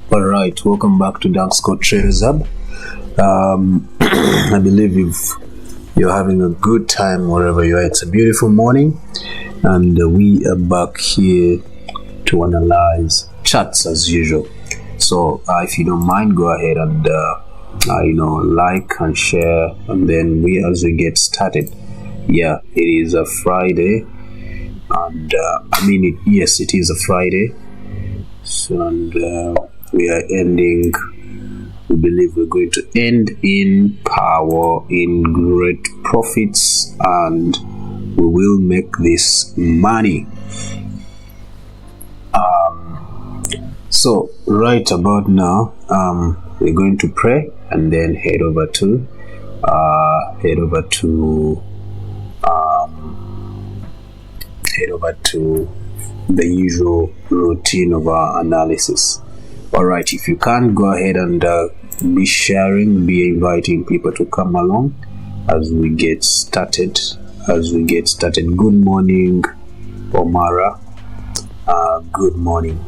Alright, welcome back to Decode Traders Hub. I believe you're having a good time wherever you are. It's a beautiful morning, and we are back here to analyze charts as usual. So if you don't mind, go ahead and like and share, and then as we get started. Yeah, it is a Friday, and yes, it is a Friday. So we are ending. We believe we're going to end in power, in great profits, and we will make this money. So right about now, we're going to pray and then head over to the usual routine of our analysis. Alright, if you can, go ahead and be sharing, be inviting people to come along as we get started. Good morning, Omara. Good morning.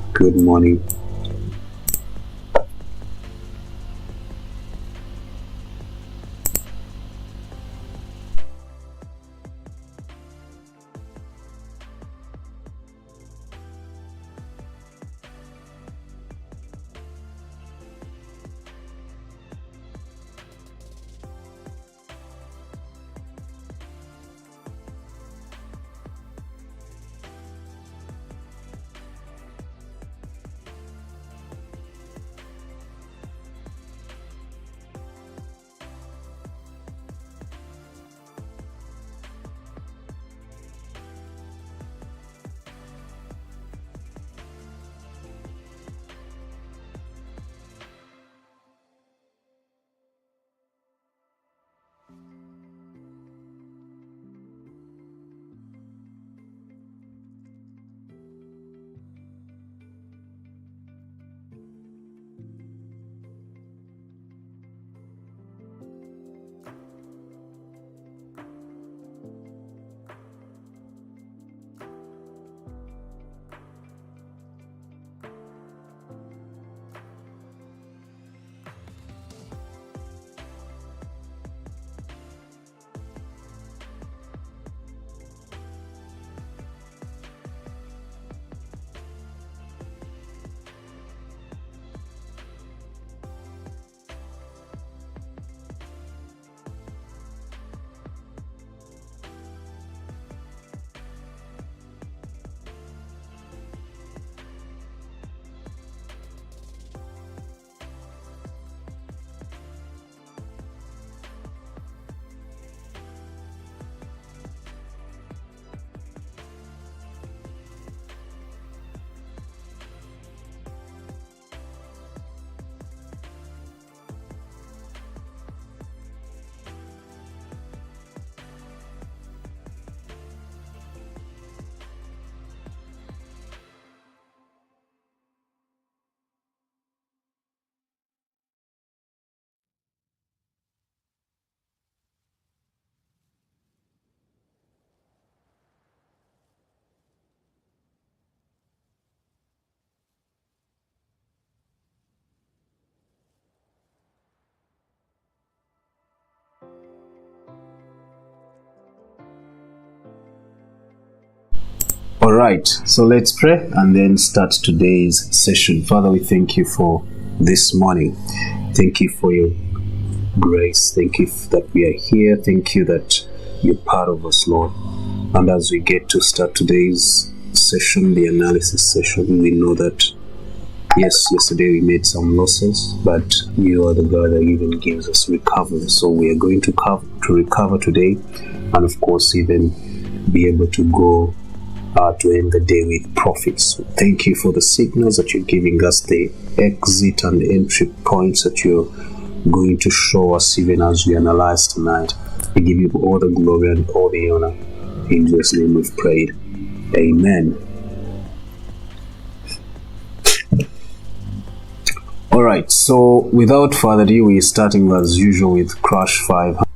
All right, so let's pray and then start today's session. Father, we thank you for this morning. Thank you for your grace. Thank you that we are here. Thank you that you're part of us, Lord. And as we get to start today's session, the analysis session, we know that yes, yesterday we made some losses, but you are the God that even gives us recovery. So we are going to recover today, and of course even be able to go to end the day with profits. So thank you for the signals that you're giving us, the exit and entry points that you're going to show us even as we analyze tonight. We give you all the glory and all the honor. In Jesus' name we've prayed. Amen. Alright, so without further ado, we're starting as usual with Crash 500.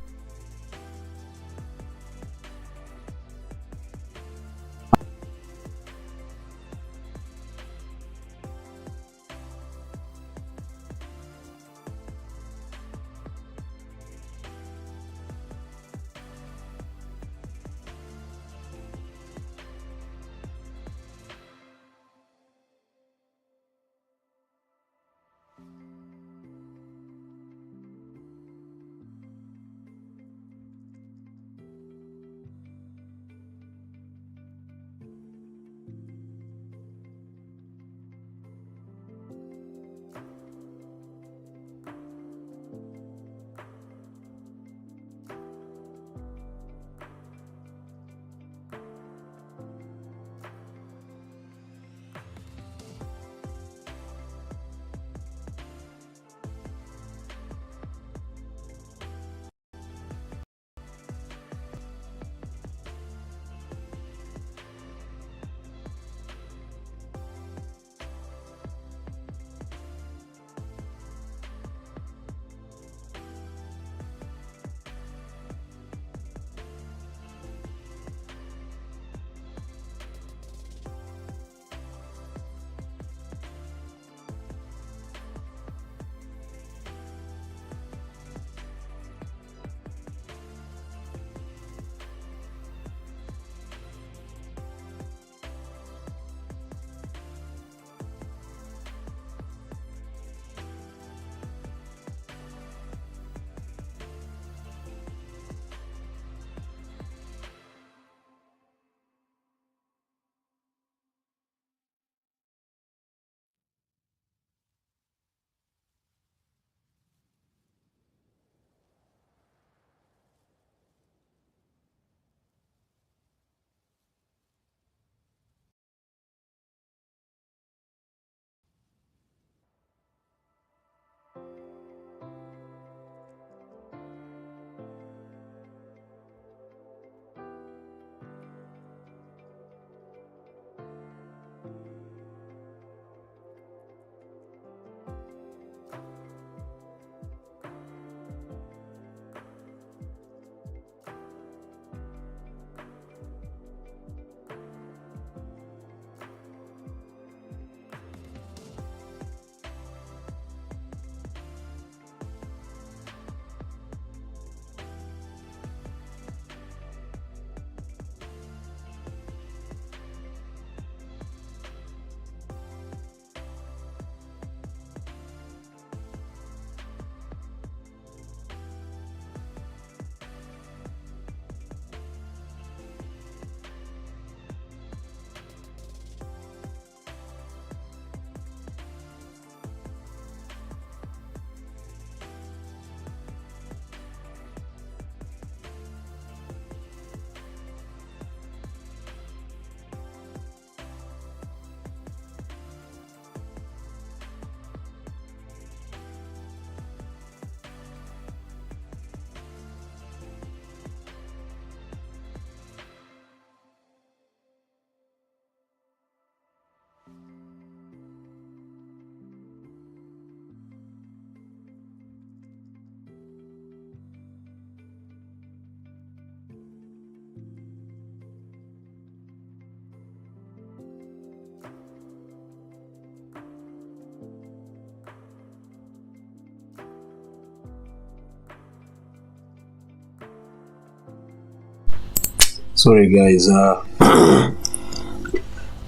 Sorry guys,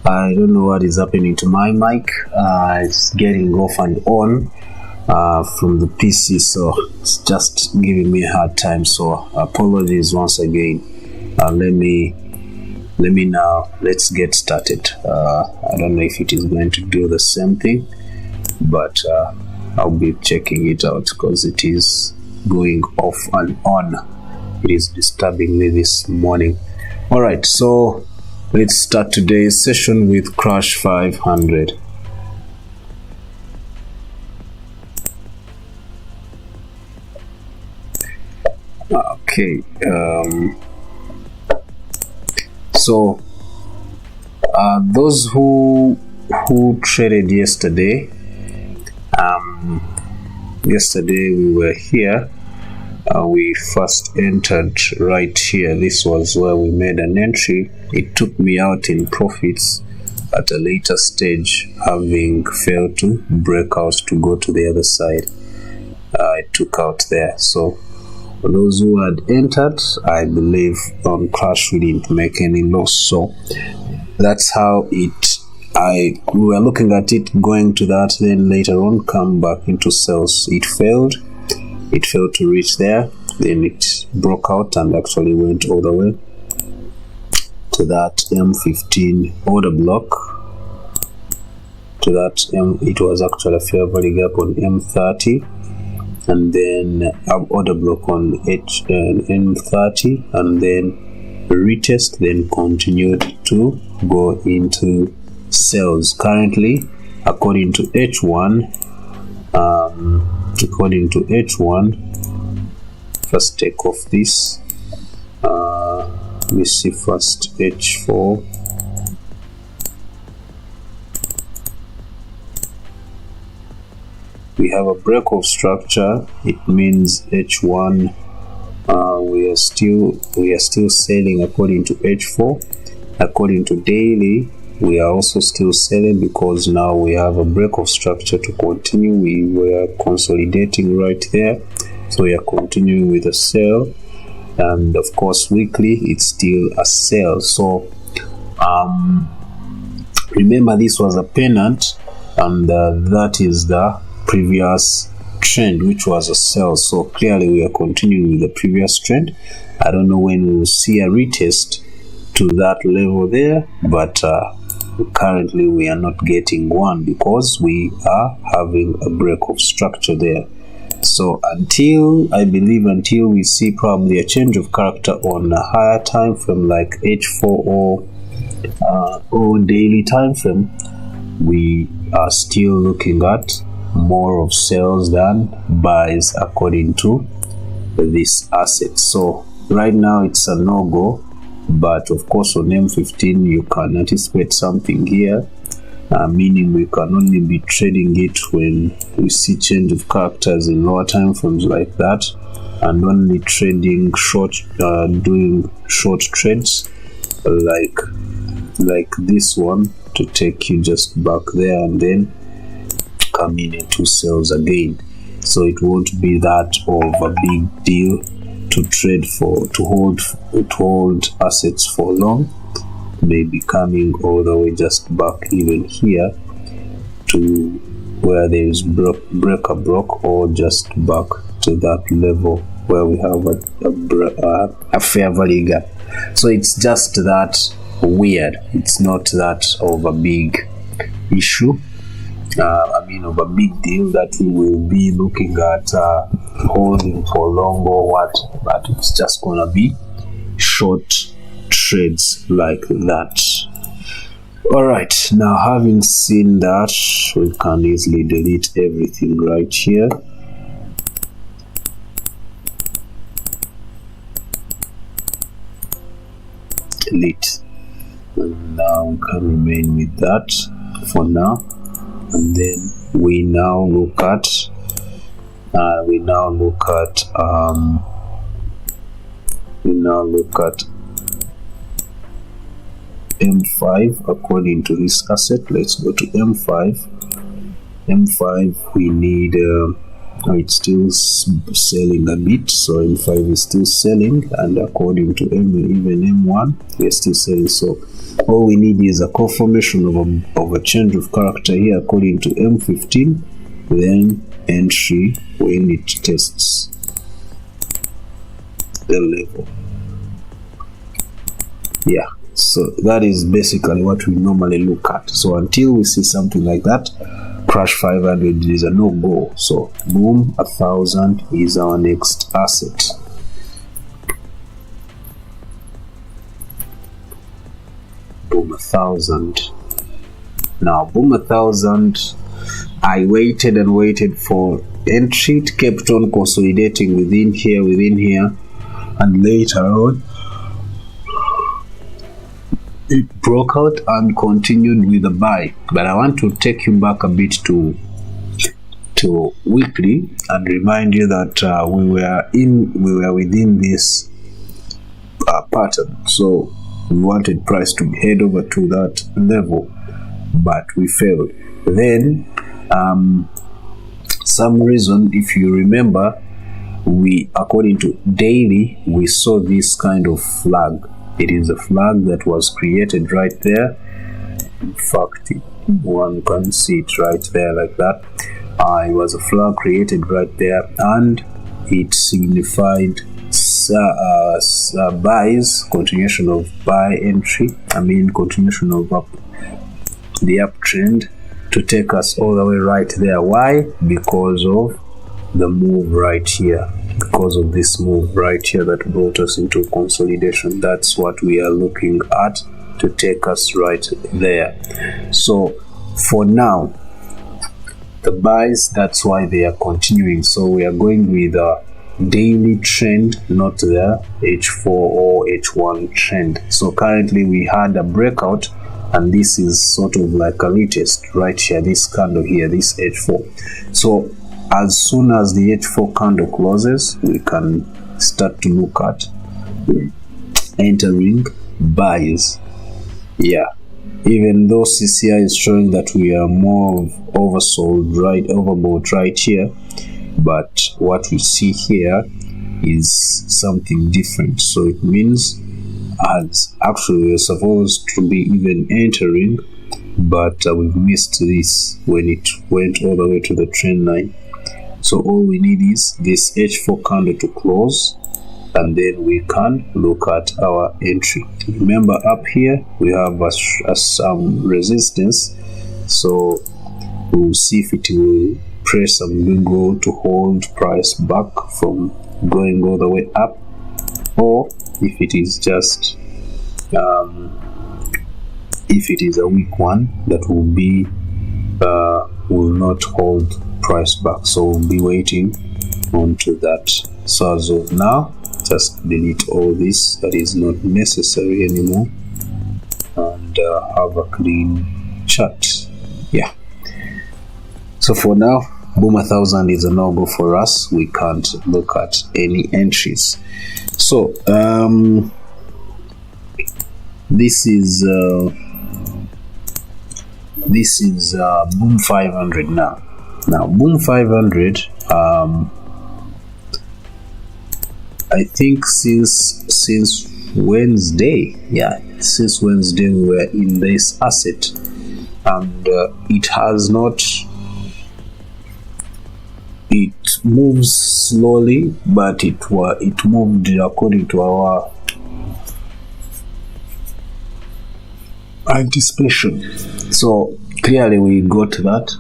I don't know what is happening to my mic. It's getting off and on from the PC, so it's just giving me a hard time. So apologies once again. Let's get started. I don't know if it is going to do the same thing, but I'll be checking it out because it is going off and on. It is disturbing me this morning. All right, so let's start today's session with Crash 500. Okay, so those who traded yesterday, yesterday we were here. We first entered right here. This was where we made an entry. It took me out in profits at a later stage, having failed to break out to go to the other side. It took out there. So for those who had entered, I believe on Crash we didn't make any loss. So that's how we were looking at it going to that, then later on come back into sales. It failed to reach there, then it broke out and actually went all the way to that M15 order block. To that it was actually a fair value gap on M30, and then order block on M30, and then retest, then continued to go into sales. Currently, according to H1, first take off this. We see first H4. We have a break of structure. It means H1. We are still selling according to H4. According to daily, we are also still selling because now we have a break of structure to continue. We were consolidating right there, so we are continuing with a sell, and of course weekly it's still a sell. So remember, this was a pennant, and that is the previous trend, which was a sell. So clearly we are continuing with the previous trend. I don't know when we will see a retest to that level there, but currently we are not getting one because we are having a break of structure there. So until we see probably a change of character on a higher time frame like H4 or daily time frame, we are still looking at more of sales than buys according to this asset. So right now it's a no-go, but of course on M15 you can anticipate something here, meaning we can only be trading it when we see change of characters in lower time frames like that, and only trading short, doing short trades like this one to take you just back there and then come in into sales again. So it won't be that of a big deal to trade to hold assets for long. Maybe coming all the way just back even here to where there is break or just back to that level where we have a fair value gap. So it's just that weird. It's not that of a big issue, of a big deal that we will be looking at holding for long or what, but it's just gonna be short trades like that. All right, now having seen that, we can easily delete everything right here. Delete, and now we can remain with that for now. And then we now look at M5 according to this asset. Let's go to M5. We need it's still selling a bit. So M5 is still selling, and according to even M1 we're still selling. So all we need is a confirmation of a change of character here according to M15, then entry when it tests the level. Yeah, so that is basically what we normally look at. So until we see something like that, crash 500 is a no-go. So boom, 1000 is our next asset. Boom, 1000. Now boom, 1000, I waited and waited for entry. It kept on consolidating within here, and later on it broke out and continued with a buy. But I want to take you back a bit to weekly and remind you that we were within this pattern. So we wanted price to head over to that level, but we failed. Then some reason, if you remember, we, according to daily, we saw this kind of flag. It is a flag that was created right there. In fact, one can see it right there like that. It was a flag created right there, and it signified buys, continuation of buy entry, continuation of the uptrend to take us all the way right there. Why? Because of the move right here, because of this move right here that brought us into consolidation. That's what we are looking at to take us right there. So for now, the buys, that's why they are continuing. So we are going with a daily trend, not the H4 or H1 trend. So currently we had a breakout, and this is sort of like a retest right here, this candle here, this H4. So as soon as the H4 candle closes, we can start to look at entering buys. Yeah, even though CCI is showing that we are more overbought right here, but what we see here is something different. So it means as actually we're supposed to be even entering, but we've missed this when it went all the way to the trend line. So all we need is this H4 candle to close, and then we can look at our entry. Remember, up here we have some resistance, so we'll see if it will press some big roll to hold price back from going all the way up, or if it is just if it is a weak one that will not hold price back. So we'll be waiting onto that. So as of now, just delete all this that is not necessary anymore, and have a clean chart. Yeah, so for now, boom, 1000 is a no-go for us. We can't look at any entries. So this is boom 500 now. Now boom 500, I think since Wednesday, since Wednesday we were in this asset, and it has not, it moves slowly, but it moved according to our anticipation. So clearly we got that.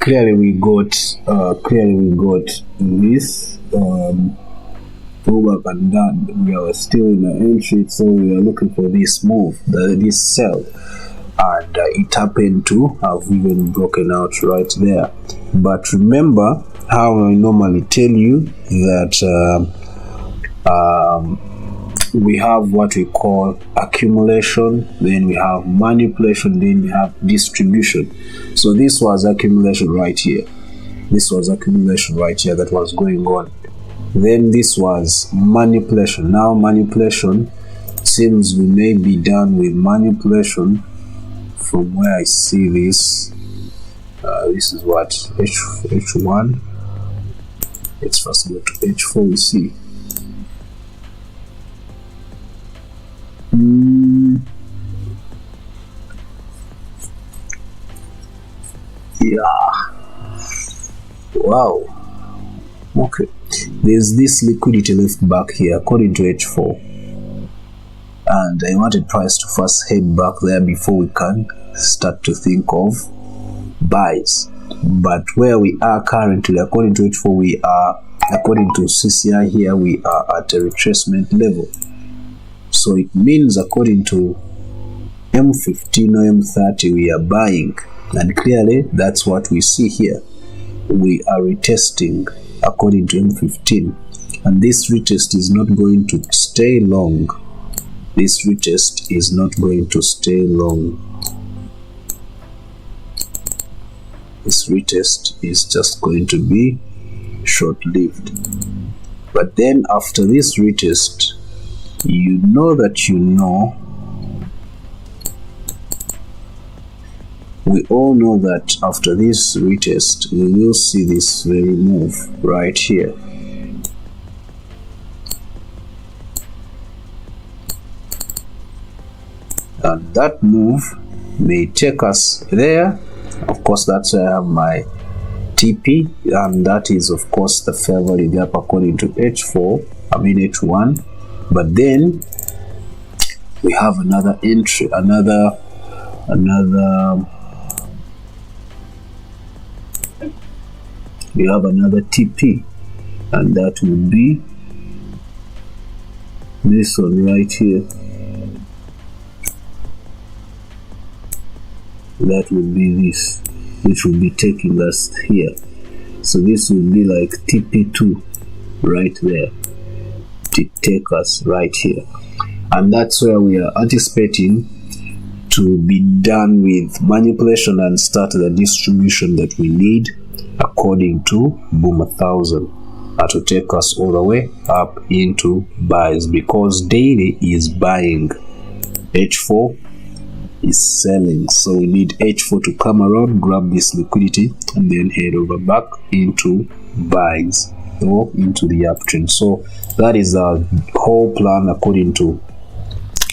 Clearly we got this pullback, and that we are still in the entry, so we are looking for this move, this sell, and it happened to have even broken out right there. But remember how I normally tell you that we have what we call accumulation, then we have manipulation, then we have distribution. So this was accumulation right here. This was accumulation right here that was going on. Then this was manipulation. Now manipulation seems we may be done with manipulation from where I see this. This is what H1. Let's first go to H4. We see. Yeah. Wow. Okay. There's this liquidity left back here according to H4. And I wanted price to first head back there before we can start to think of buys. But where we are currently, according to H4, we are, according to CCI here, we are at a retracement level. So it means according to M15 or M30, we are buying. And clearly, that's what we see here. We are retesting according to M15. And this retest is not going to stay long. This retest is not going to stay long. This retest is just going to be short-lived. But then after this retest, you know that you know, we all know that after this retest, we will see this very move right here. And that move may take us there. Of course, that's where I have my TP, and that is of course the fair value gap according to H1. But then we have another entry, another we have another TP, and that would be this one right here. That would be this, which will be taking us here. So this would be like TP2 right there to take us right here. And that's where we are anticipating to be done with manipulation and start the distribution that we need according to Boom 1000. That will take us all the way up into buys, because daily is buying, H4 is selling. So we need H4 to come around, grab this liquidity, and then head over back into buys or into the uptrend. So that is our whole plan according to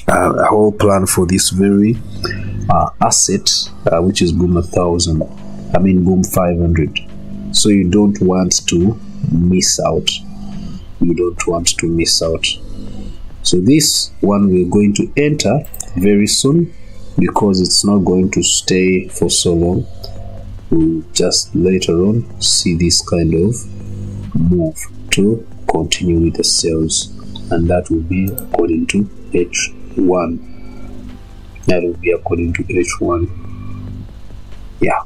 a whole plan for this very asset, which is Boom 1000. I mean Boom 500. So you don't want to miss out. You don't want to miss out. So this one we're going to enter very soon, because it's not going to stay for so long. We'll just later on see this kind of move to continue with the sales, and that will be according to H1. That will be according to H1. Yeah.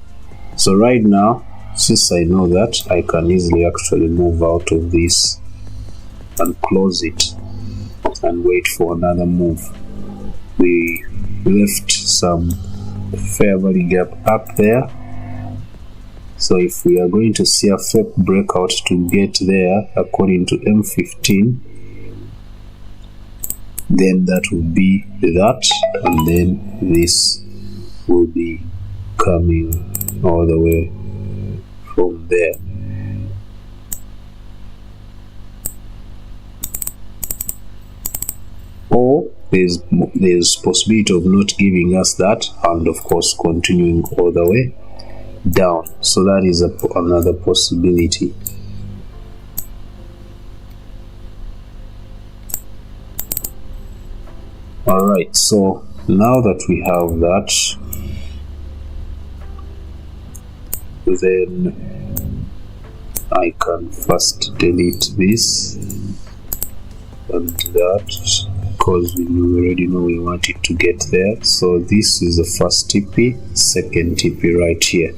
So right now, since I know that, I can easily actually move out of this and close it and wait for another move. We left some fair value gap up there, so if we are going to see a fake breakout to get there according to M15, then that will be that, and then this will be coming all the way from there. Or there's possibility of not giving us that, and of course continuing all the way down. So that is another possibility. Alright, so now that we have that, then I can first delete this and that, because we already know we want it to get there. So this is the first TP, second TP right here.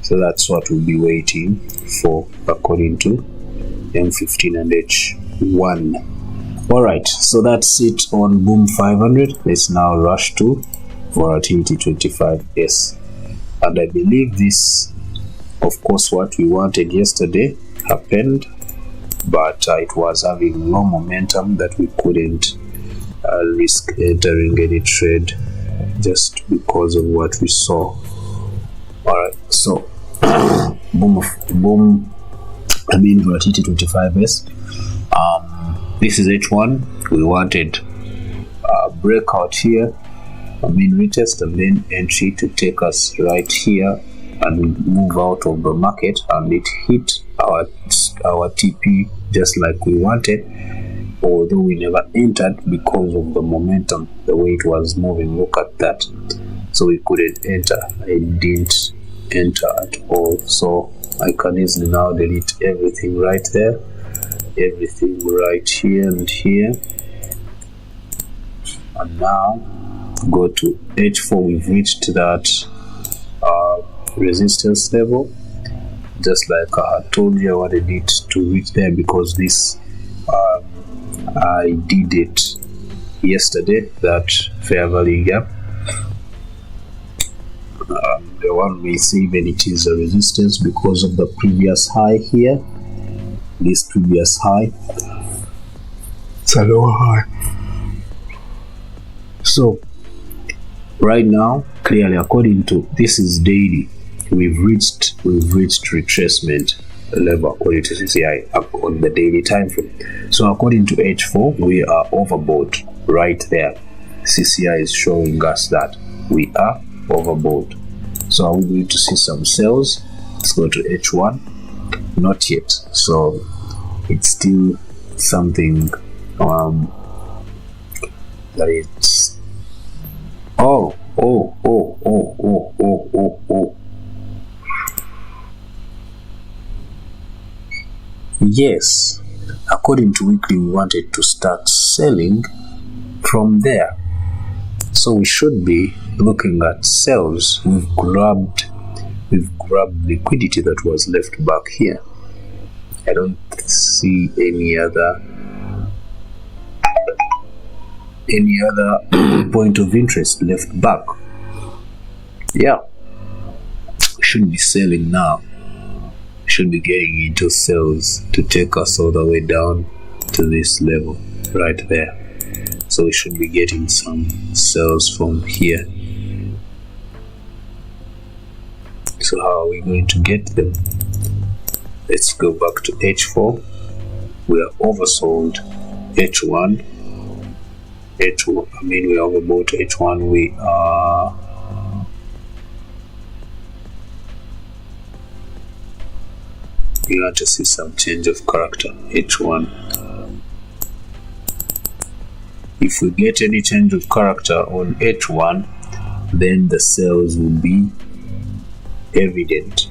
So that's what we'll be waiting for according to M15 and H1. Alright, so that's it on Boom 500. Let's now rush to Volatility 25S. And I believe this Of course, what we wanted yesterday happened, but it was having low momentum that we couldn't risk entering any trade just because of what we saw. Alright, so boom, volatility 25s. This is H1. We wanted a breakout here, retest and then entry to take us right here and move out of the market, and it hit our TP just like we wanted, although we never entered because of the momentum, the way it was moving. Look at that. So we couldn't enter. I didn't enter at all, so I can easily now delete everything right there, everything right here and here, and now go to H4. We've reached that resistance level, just like I had told you I wanted it to reach there, because this I did it yesterday, that fair value gap. The one we see when it is a resistance because of the previous high here. This previous high, it's a low high. So right now, clearly, according to this is daily, we've reached retracement level according to CCI on the daily time frame. So according to H4, we are overbought right there. CCI is showing us that we are overbought. So are we going to see some sales? Let's go to H1. Not yet. So it's still something that it's oh. Yes, according to weekly, we wanted to start selling from there, so we should be looking at sales. We've grabbed liquidity that was left back here. I don't see any other point of interest left back. Yeah, we should be selling now. We should be getting into sales to take us all the way down to this level right there. So we should be getting some sales from here. So how are we going to get them? Let's go back to H4. We are oversold H1. We are overbought H1. We are you want to see some change of character. H1. If we get any change of character on H1, then the sales will be evident.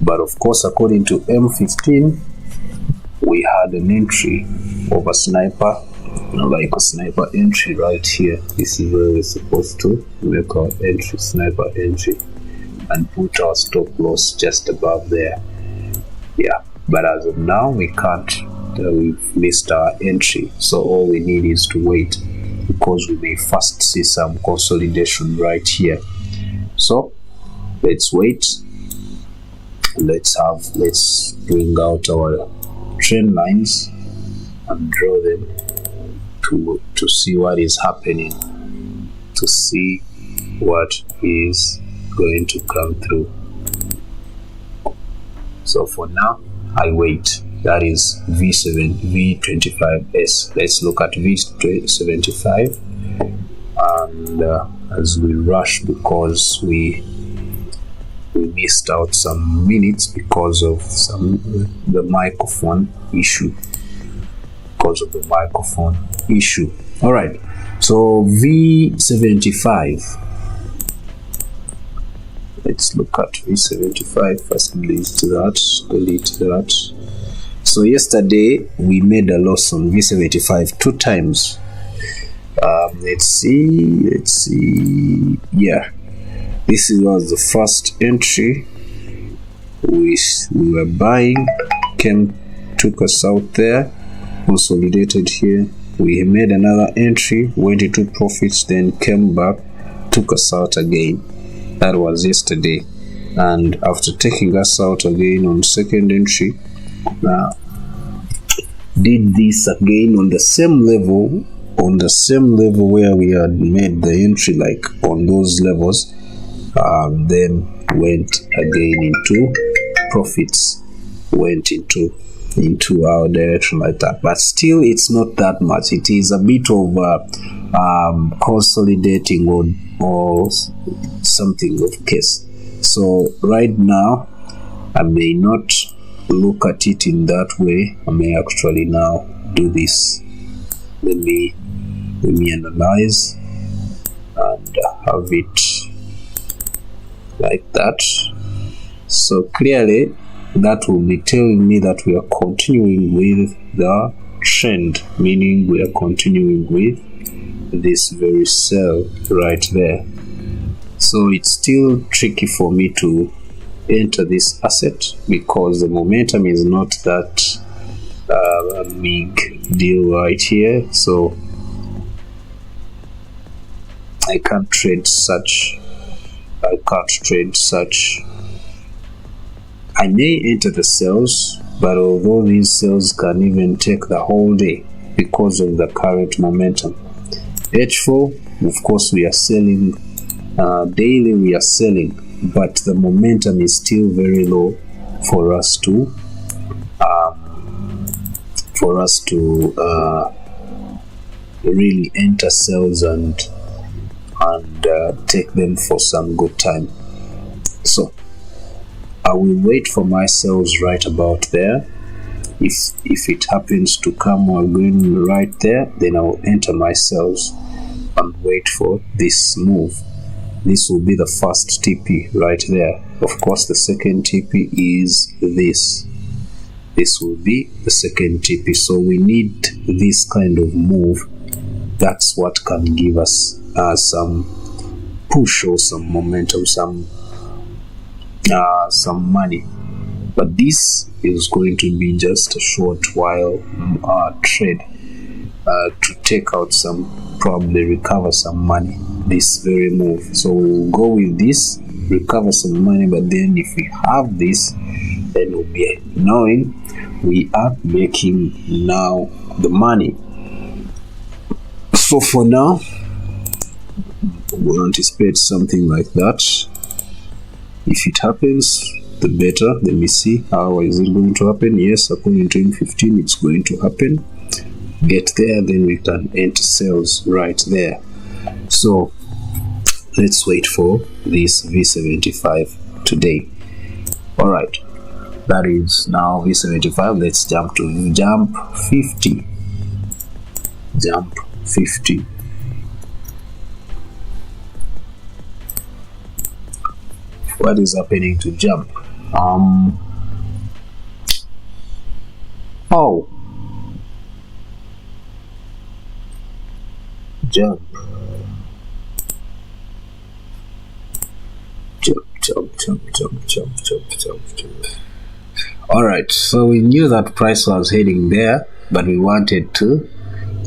But of course, according to M15, we had an entry of a sniper, like a sniper entry right here. This is where we're supposed to make our entry, sniper entry, and put our stop loss just above there. Yeah, but as of now, we can't. We've missed our entry, so all we need is to wait, because we may first see some consolidation right here. So let's wait. Let's bring out our trend lines and draw them to see what is happening, to see what is going to come through. So for now, I wait. That is V25S. Let's look at V75, and as we rush, because we missed out some minutes because of the microphone issue. All right. So V75. Let's look at V75 first. Delete that. So yesterday we made a loss on V75 two times. Let's see. Yeah, this was the first entry we were buying, took us out there, consolidated here. We made another entry, went into profits, then came back, took us out again. That was yesterday. and after taking us out again on second entry, did this again on the same level, where we had made the entry, like on those levels, then went again into profits, went into our direction like that. But still, it's not that much. It is a bit of consolidating or something of case. So right now, I may not look at it in that way. I may actually now do this. Let me analyze and have it like that. So clearly that will be telling me that we are continuing with the trend, meaning we are continuing with this very sell right there. So it's still tricky for me to enter this asset because the momentum is not that a big deal right here. So I can't trade such. I may enter the sales, but although these sales can even take the whole day because of the current momentum. H4, of course, we are selling daily. We are selling, but the momentum is still very low for us to really enter sales and take them for some good time. So I will wait for my sales right about there. If it happens to come again right there, then I will enter my sales and wait for this move. This will be the first TP right there. Of course, the second TP is this. This will be the second TP. So we need this kind of move. That's what can give us some push or some momentum, some money. But this is going to be just a short while trade to take out some, probably recover some money, this very move. So we'll go with this, recover some money, but then if we have this, then we'll be knowing we are making now the money. So for now, we'll anticipate something like that. If it happens, the better. Let me see, how is it going to happen? Yes, according to M15, it's going to happen. Get there, then we can enter sales right there. So let's wait for this V75 today. All right, that is now V75. Let's jump to jump 50. Jump 50. What is happening to jump? Jump. All right, so we knew that price was heading there, but we wanted to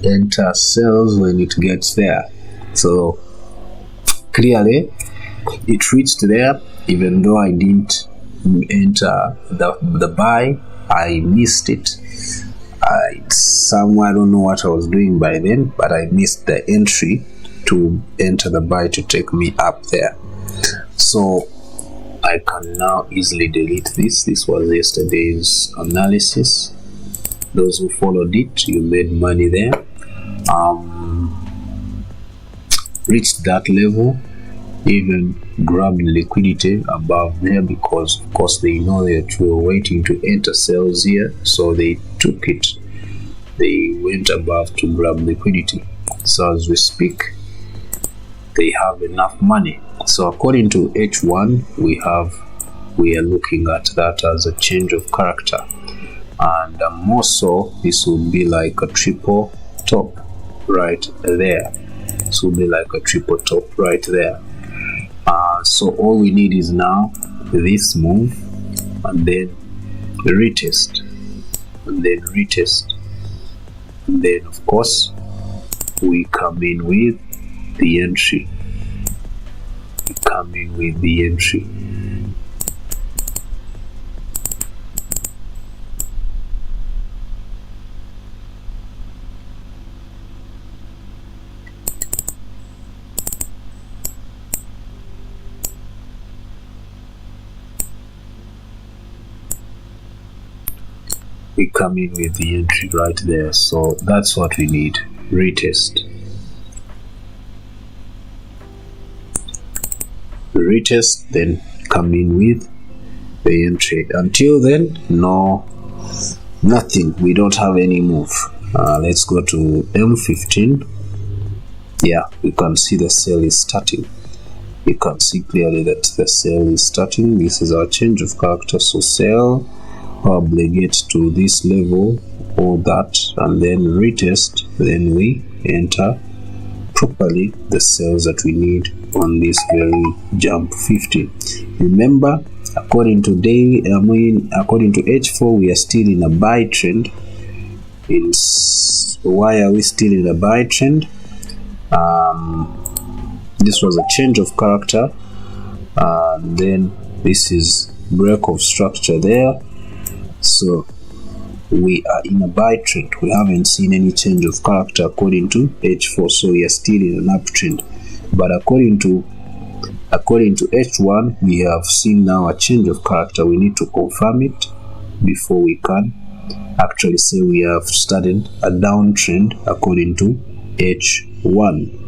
enter sales when it gets there. So clearly it reached there, even though I didn't enter the buy. I missed it. I don't know what I was doing by then, but I missed the entry to enter the buy to take me up there. So I can now easily delete this. This was yesterday's analysis. Those who followed it, you made money there. Reached that level, even grabbed liquidity above there because of course they know that we were waiting to enter sales here, so they took it. They went above to grab liquidity. So as we speak, they have enough money. So according to H1, we are looking at that as a change of character, and more so this will be like a triple top right there. This will be like a triple top right there. So all we need is now this move, and then retest, and then retest, and then of course we come in with the entry. We come in with the entry. we come in with the entry right there. So that's what we need. Retest. Retest, then come in with the entry. Until then, nothing. We don't have any move. Let's go to M15. Yeah, you can see the sale is starting. You can see clearly that the sale is starting. This is our change of character. So sell, probably get to this level or that, and then retest. Then we enter properly the sales that we need on this very jump 50. Remember, according to according to H4, we are still in a buy trend. Why are we still in a buy trend? This was a change of character, and then this is break of structure there. So we are in a buy trend. We haven't seen any change of character according to H4, so we are still in an uptrend. But according to H1, we have seen now a change of character. We need to confirm it before we can actually say we have started a downtrend according to H1.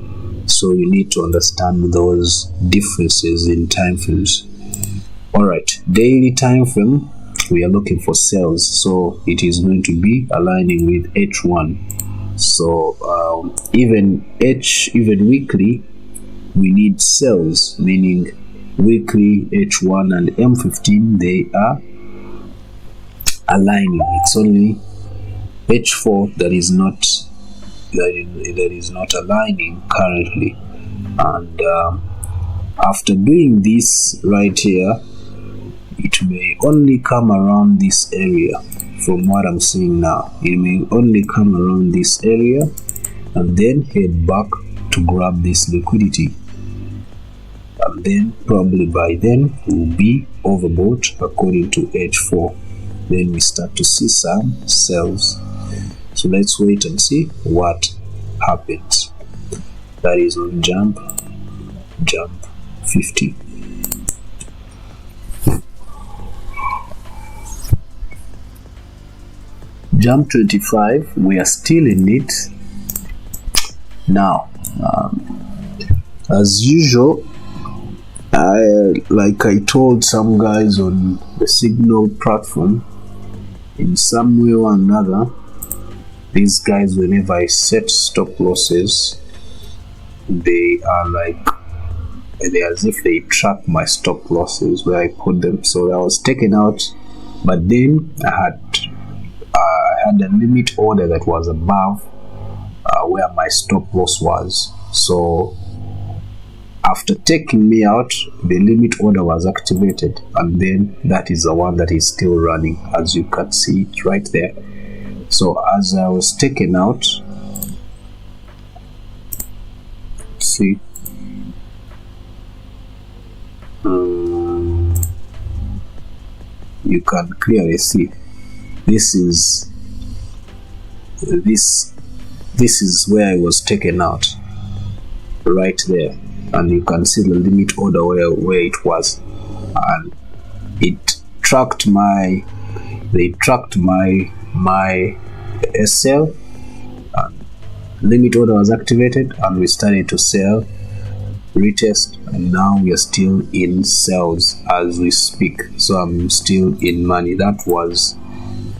So you need to understand those differences in time frames. Alright, daily time frame, we are looking for sales, so it is going to be aligning with H1. So even weekly, we need sales, meaning weekly H1 and M15, they are aligning. It's only H4 that is not aligning currently. And after doing this right here, it may only come around this area. From what I'm seeing now, it may only come around this area and then head back to grab this liquidity, and then probably by then we'll be overbought according to H4. Then we start to see some sales. So let's wait and see what happens. That is on jump 50. Jump 25, we are still in it. Now, as usual, like I told some guys on the Signal platform, in some way or another, these guys, whenever I set stop losses, they are as if they track my stop losses where I put them. So I was taken out, but then I had a limit order that was above where my stop loss was. So after taking me out, the limit order was activated, and then that is the one that is still running, as you can see it right there. So as I was taken out, see, you can clearly see this is where I was taken out, right there, and you can see the limit order where it was, and it tracked my SL, and limit order was activated, and we started to sell, retest, and now we are still in sales as we speak. So I'm still in money.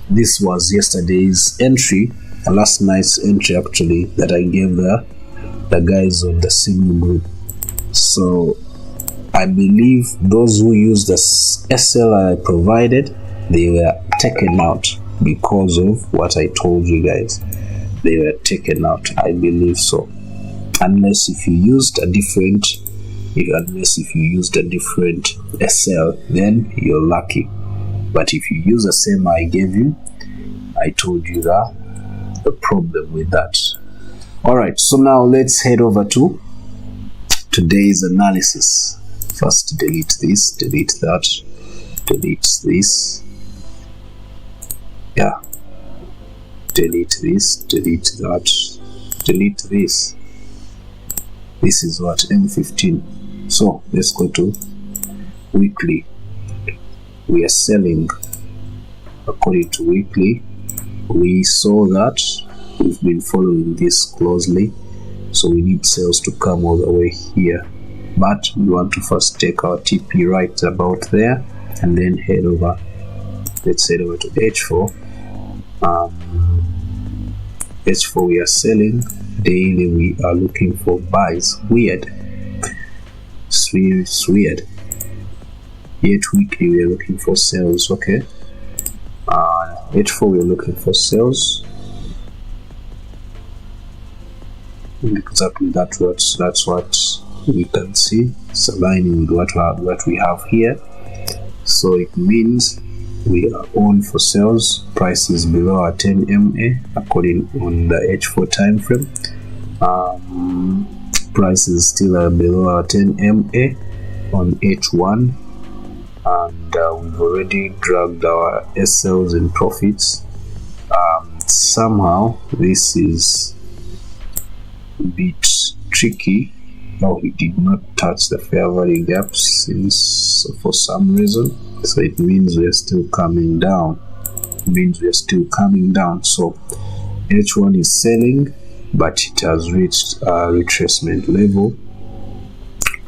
This was yesterday's entry, last night's entry actually, that I gave the guys on the Signal group. So I believe those who used the SL I provided, they were taken out because of what I told you guys. They were taken out, I believe so. Unless if you used a different SL, then you're lucky. But if you use the same I gave you, I told you the problem with that. Alright, so now let's head over to today's analysis. First, delete this, delete that, delete this. Yeah, delete this, delete that, delete this. This is what, M15. So let's go to weekly. We are selling according to weekly. we saw that we've been following this closely, so we need sales to come all the way here, but we want to first take our TP right about there and then head over. Let's head over to H4. H4 we are selling. Daily we are looking for buys. Weird. It's weird. Yet weekly we are looking for sales. Okay. H4 we are looking for sales. Exactly that's what we can see. It's aligning with what we have here. So it means we are on for sales. Price is below our 10 MA according on the H4 time frame. Price is still below our 10 MA on H1, and we've already dragged our SLs and profits. Somehow this is a bit tricky. No, it did not touch the fair value gap since for some reason, so it means we are still coming down. So H1 is selling, but it has reached a retracement level.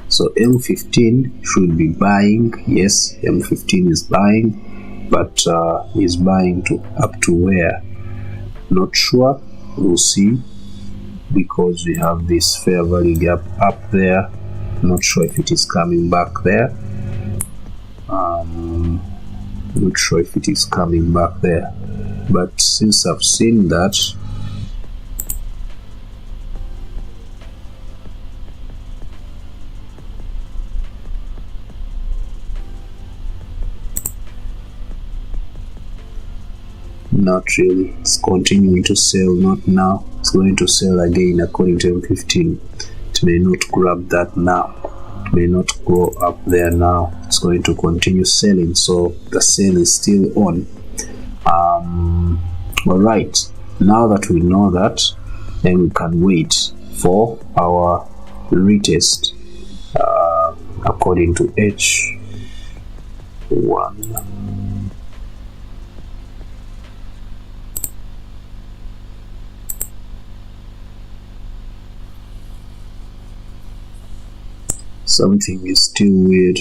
So M15 should be buying. Yes, M15 is buying, but is buying to up to where? Not sure. We'll see, because we have this fair value gap up there. Not sure if it is coming back there. Not sure if it is coming back there, but since I've seen that, not really. It's continuing to sell. Not now. It's going to sell again according to M15. It may not grab that now. It may not go up there now. It's going to continue selling. So the sale is still on. Alright. Now that we know that, then we can wait for our retest according to H1. Something is still weird.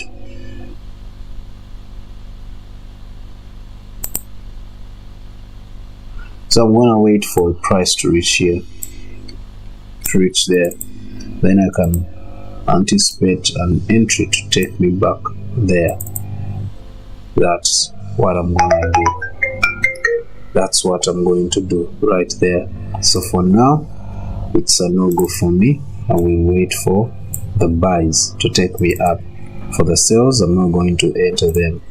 So I'm gonna wait for the price to reach here, to reach there. Then I can anticipate an entry to take me back there. That's what I'm gonna do. That's what I'm going to do right there. So for now, it's a no-go for me. I will wait for the buys to take me up. For the sales, I'm not going to enter them.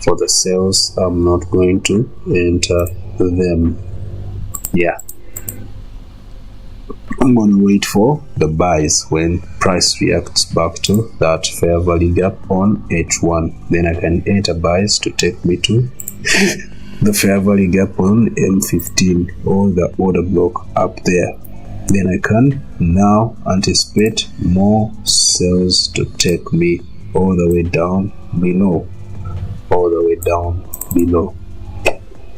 For the sales, I'm not going to enter them. Yeah, I'm gonna wait for the buys. When price reacts back to that fair value gap on H1, then I can enter buys to take me to the fair value gap on M15 or the order block up there. Then I can now anticipate more sales to take me all the way down below.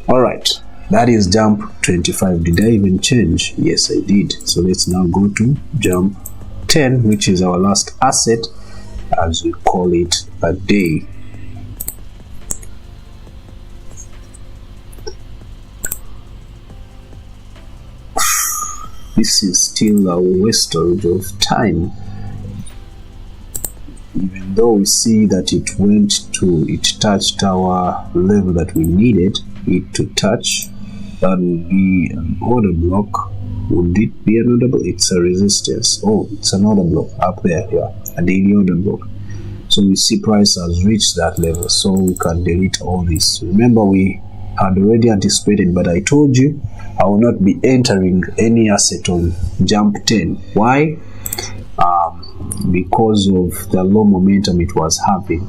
Alright, that is jump 25. Did I even change? Yes, I did. So let's now go to jump 10, which is our last asset, as we call it a day. This is still a wastage of time. Even though we see that it touched our level that we needed it to touch, that would be an order block. Would it be an order block? It's a resistance. Oh, it's an order block up there. Yeah, a daily order block. So we see price has reached that level, so we can delete all this. Remember, we had already anticipated, but I told you I will not be entering any asset on jump 10. Why? Because of the low momentum it was having.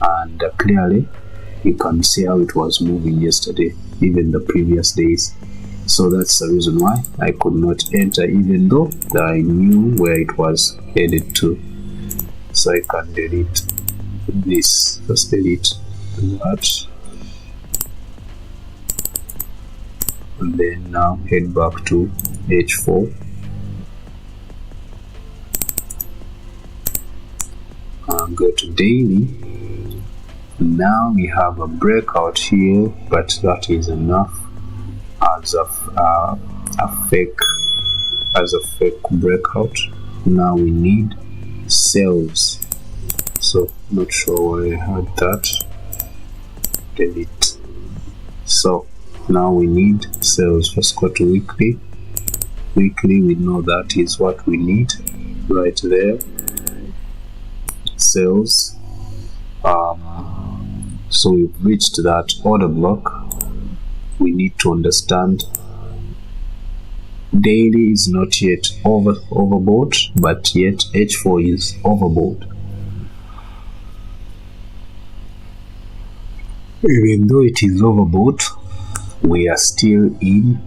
And clearly you can see how it was moving yesterday, even the previous days. So that's the reason why I could not enter, even though I knew where it was headed to. So I can delete this. Just delete that, and then now head back to H4 and go to daily. Now we have a breakout here, but that is enough as a fake breakout. Now we need sales. So not sure where I had that. Delete. So now we need sales. Let's go to weekly. Weekly, we know that is what we need right there. Sales. So we've reached that order block. We need to understand daily is not yet overbought, but yet H4 is overbought. Even though it is overbought, we are still in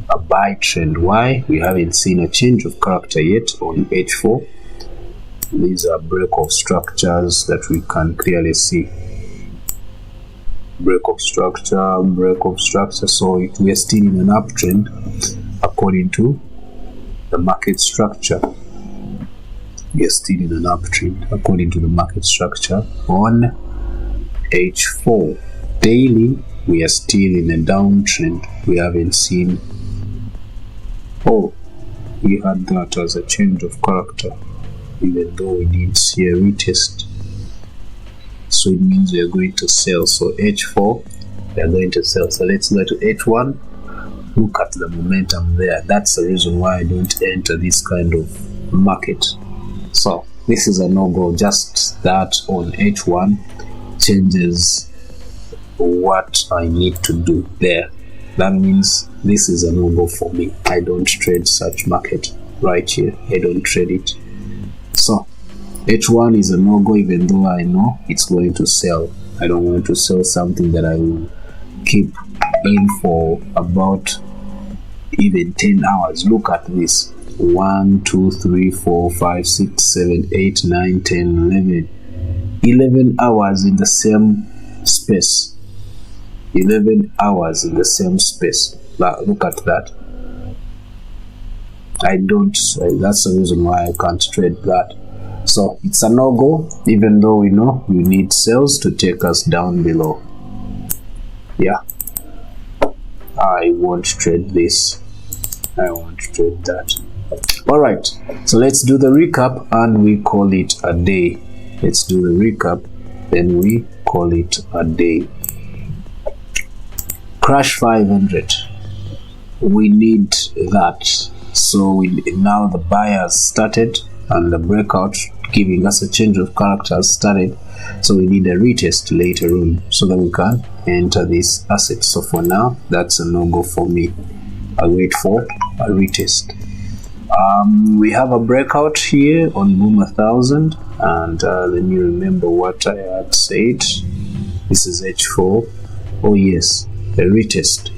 a buy trend. Why? We haven't seen a change of character yet on H4. These are break of structures that we can clearly see. Break of structure, so we are still in an uptrend according to the market structure. We are still in an uptrend according to the market structure on H4. Daily, we are still in a downtrend. We haven't seen, oh, we had that as a change of character, even though we didn't see a retest. So it means we are going to sell. So H4, we are going to sell. So let's go to H1. Look at the momentum there. That's the reason why I don't enter this kind of market. So this is a no-go. Just that on H1 changes what I need to do there. That means this is a no-go for me. I don't trade such market right here. I don't trade it. So H1 is a no-go, even though I know it's going to sell. I don't want to sell something that I will keep in for about even 10 hours. Look at this. 1, 2, 3, 4, 5, 6, 7, 8, 9, 10, 11 hours in the same space. 11 hours in the same space. Look at that. That's the reason why I can't trade that. So it's a no-go, even though we know we need sales to take us down below. Yeah, I won't trade this. I won't trade that. Alright, so let's do the recap and we call it a day. Let's do the recap, then we call it a day. Crash 500. We need that. So now the buyers started and the breakout giving us a change of character started. So we need a retest later on so that we can enter this asset. So for now, that's a no-go for me. I'll wait for a retest. We have a breakout here on Boom 1000, and let me remember what I had said. This is H4. Oh yes, a retest.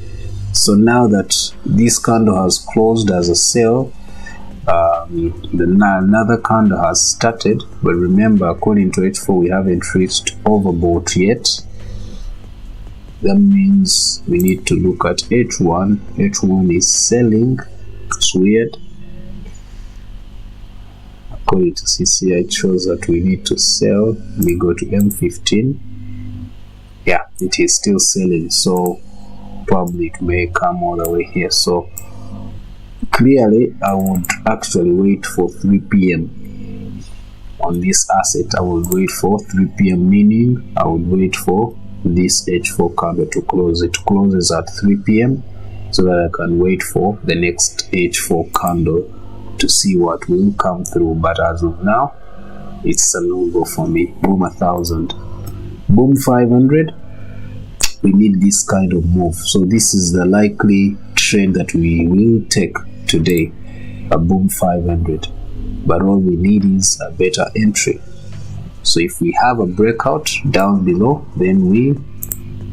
So now that this candle has closed as a sell, another candle has started, but remember, according to H4, we haven't reached overbought yet. That means we need to look at H1. H1 is selling. It's weird. According to CCI, it shows that we need to sell. We go to M15. Yeah, it is still selling, so probably it may come all the way here. So clearly, I would actually wait for 3 p.m. on this asset. I would wait for 3 p.m. meaning I would wait for this H4 candle to close. It closes at 3 p.m. so that I can wait for the next H4 candle to see what will come through. But as of now, it's a no-go for me. Boom 1000. Boom 500. We need this kind of move. So this is the likely trend that we will take today, a Boom 500. But all we need is a better entry. So if we have a breakout down below, then we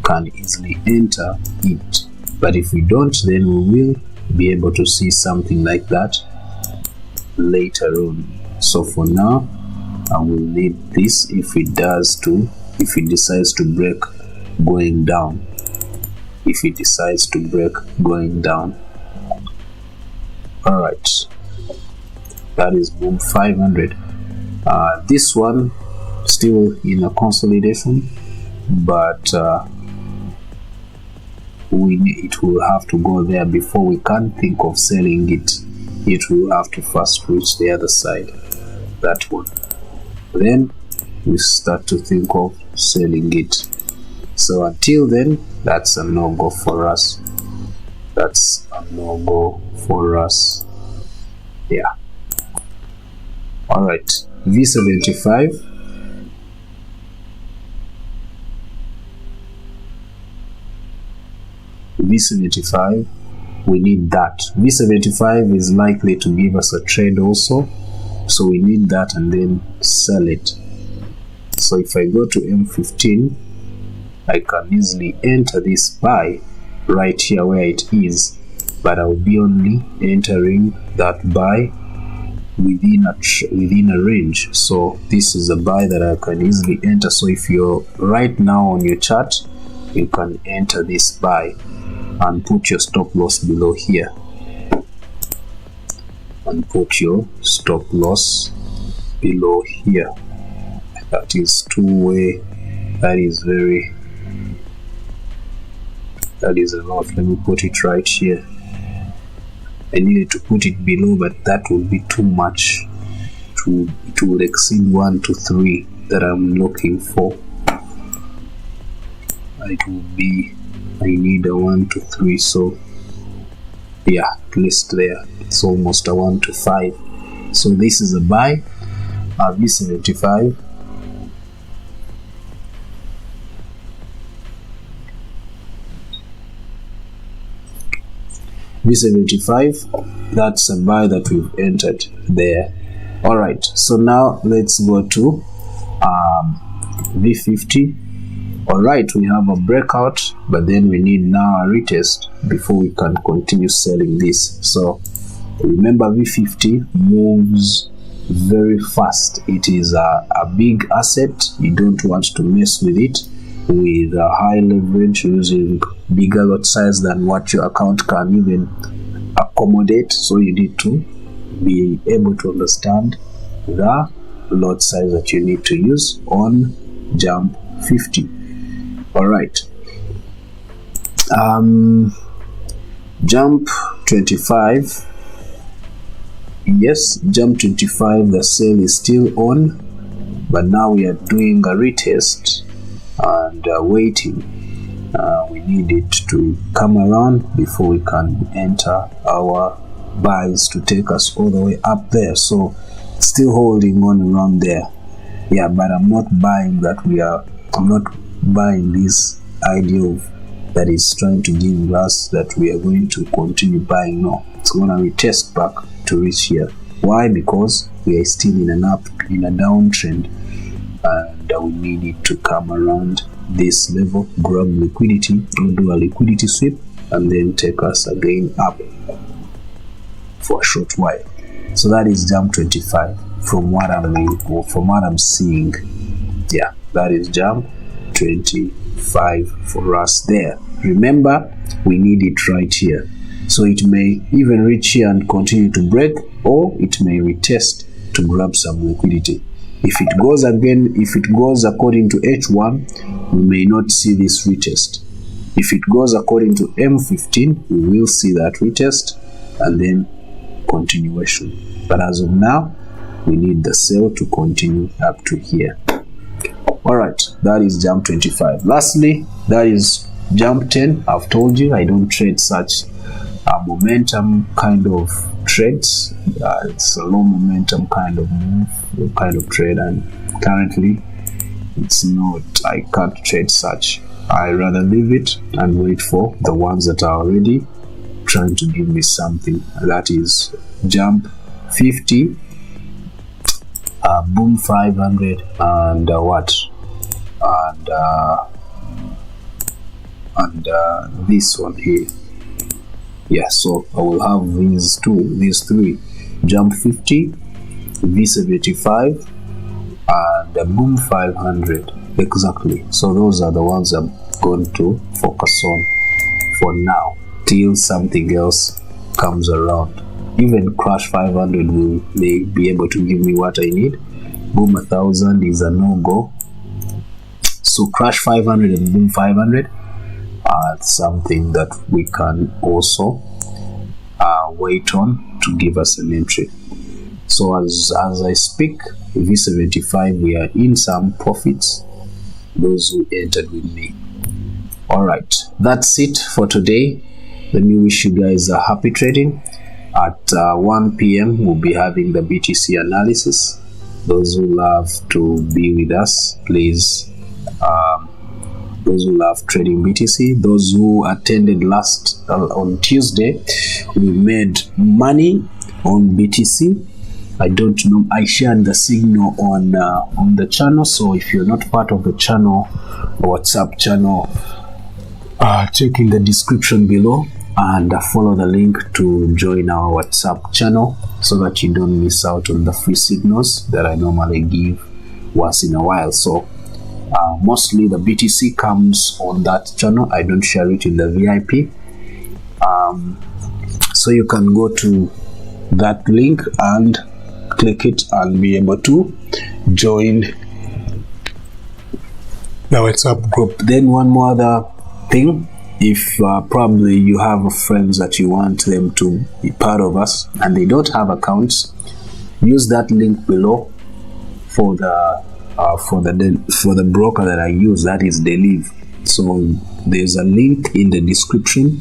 can easily enter it. But if we don't, then we will be able to see something like that later on. So for now, I will need this if it does to if it decides to break going down. If it decides to break going down. All right, that is boom 500. This one still in a consolidation, but it will have to go there before we can think of selling it. It will have to first reach the other side, that one, then we start to think of selling it. So until then, that's a no-go for us. That's a no-go for us. Yeah. All right, V75. V75, we need that. V75 is likely to give us a trade also, so we need that and then sell it. So if I go to M15, I can easily enter this buy right here where it is, but I will be only entering that buy within a range. So this is a buy that I can easily enter. So if you're right now on your chart, you can enter this buy and put your stop loss below here, and put your stop loss below here. That is two-way. That is a lot. Let me put it right here. I needed to put it below, but that would be too much. It will exceed 1 to 3 that I'm looking for. It will be, I need a 1 to 3, so yeah, at least there it's almost a 1 to 5. So this is a buy, V75. V75, that's a buy that we've entered there. All right, so now let's go to V50. All right, we have a breakout, but then we need now a retest before we can continue selling this. So remember, V50 moves very fast. It is a big asset. You don't want to mess with it with a high leverage using bigger lot size than what your account can even accommodate. So you need to be able to understand the lot size that you need to use on jump 50. All right, jump 25. Yes, jump 25, the sale is still on, but now we are doing a retest and waiting. We need it to come around before we can enter our buys to take us all the way up there. So still holding on around there. Yeah, but I'm not buying that. I'm not buying this idea of that is trying to give us that we are going to continue buying. No, it's gonna retest back to reach here. Why? Because we are still in a downtrend, and we need it to come around this level, grab liquidity, or do a liquidity sweep, and then take us again up for a short while. So that is jump 25 from what I'm seeing. Yeah, that is jump 25 for us there. Remember, we need it right here. So it may even reach here and continue to break, or it may retest to grab some liquidity. If it goes according to H1, we may not see this retest. If it goes according to M15, we will see that retest and then continuation. But as of now, we need the sell to continue up to here. All right, that is jump 25. Lastly, that is jump 10. I've told you I don't trade such momentum kind of trades. It's a low momentum kind of move, kind of trade, and currently it's not. I can't trade such. I rather leave it and wait for the ones that are already trying to give me something. That is jump 50, boom 500, and this one here. Yeah, so I will have these three, jump 50, V75, and boom 500. exactly. So those are the ones I'm going to focus on for now till something else comes around. Even crash 500 may be able to give me what I need. Boom 1000 is a no-go. So crash 500 and boom 500 are something that we can also wait on to give us an entry. So as I speak, V75, we are in some profits, those who entered with me. All right, that's it for today. Let me wish you guys a happy trading. At 1 p.m. we'll be having the BTC analysis. Those who love to be with us, please, those who love trading BTC, those who attended last on Tuesday, we made money on BTC. I don't know, I shared the signal on the channel, so if you're not part of the channel, WhatsApp channel, check in the description below and follow the link to join our WhatsApp channel so that you don't miss out on the free signals that I normally give once in a while. So mostly the BTC comes on that channel. I don't share it in the VIP. So you can go to that link and click it and be able to join the WhatsApp group. Then one more other thing, if probably you have friends that you want them to be part of us and they don't have accounts, use that link below for the broker that I use, that is Delive. So there's a link in the description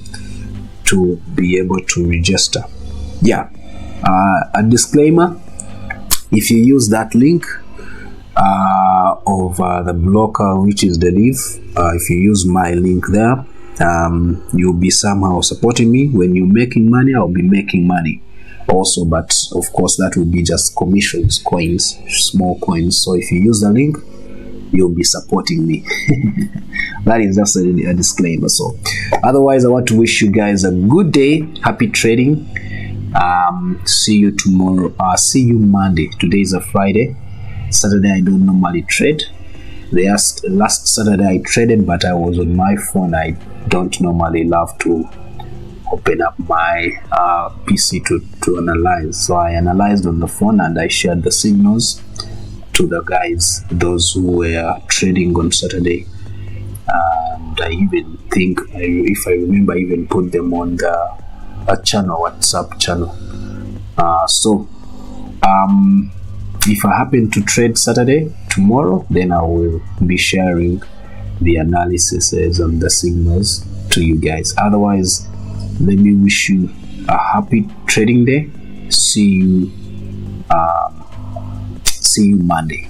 to be able to register. Yeah, a disclaimer, if you use that link of the broker, which is Delive, if you use my link there, you'll be somehow supporting me. When you're making money, I'll be making money also, but of course that will be just commissions, coins, small coins. So if you use the link, you'll be supporting me. That is just a disclaimer. So otherwise, I want to wish you guys a good day, happy trading. See you tomorrow. See you Monday. Today is a Friday. Saturday I don't normally trade. Last Saturday I traded, but I was on my phone. I don't normally love to open up my PC to analyze. So I analyzed on the phone and I shared the signals to the guys, those who were trading on Saturday. And I even think, if I remember, I even put them on the WhatsApp channel. If I happen to trade Saturday, tomorrow, then I will be sharing the analysis and the signals to you guys. Otherwise, let me wish you a happy trading day. See you Monday.